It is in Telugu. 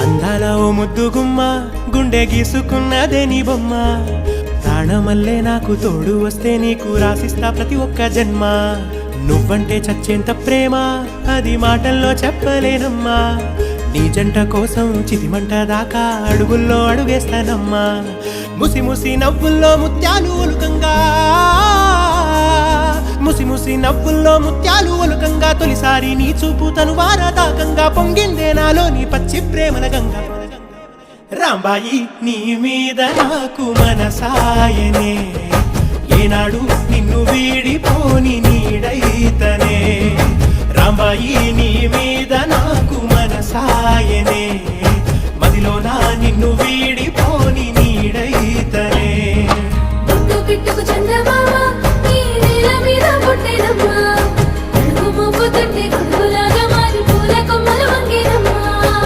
అందాల ఓ ముద్దు గుమ్మ గుండె గీసుకున్నదే నీ బొమ్మ ప్రాణమల్లే నాకు తోడు వస్తే నీకు రాసిస్తా ప్రతి ఒక్క జన్మ నువ్వంటే చచ్చేంత ప్రేమ అది మాటల్లో చెప్పలేనమ్మా నీ జంట కోసం చితిమంట దాకా అడుగుల్లో అడుగేస్తానమ్మా ముసి ముసి నవ్వుల్లో ముత్యాలు ఒలుకంగా ముసి ముసి నవ్వుల్లో ముత్యాలు ఒలుకంగా తొలిసారి నీ చూపు తను వారదాకంగా పొంగిందే నాలో నీ పచ్చి ప్రేమల గంగా రాంబాయి నీ మీద నాకు మనసాయనే ఏనాడు నిన్ను వీడిపోని నీడైతనే రాంబాయి నీ మీద నాకు మనసాయనే మదిలో నా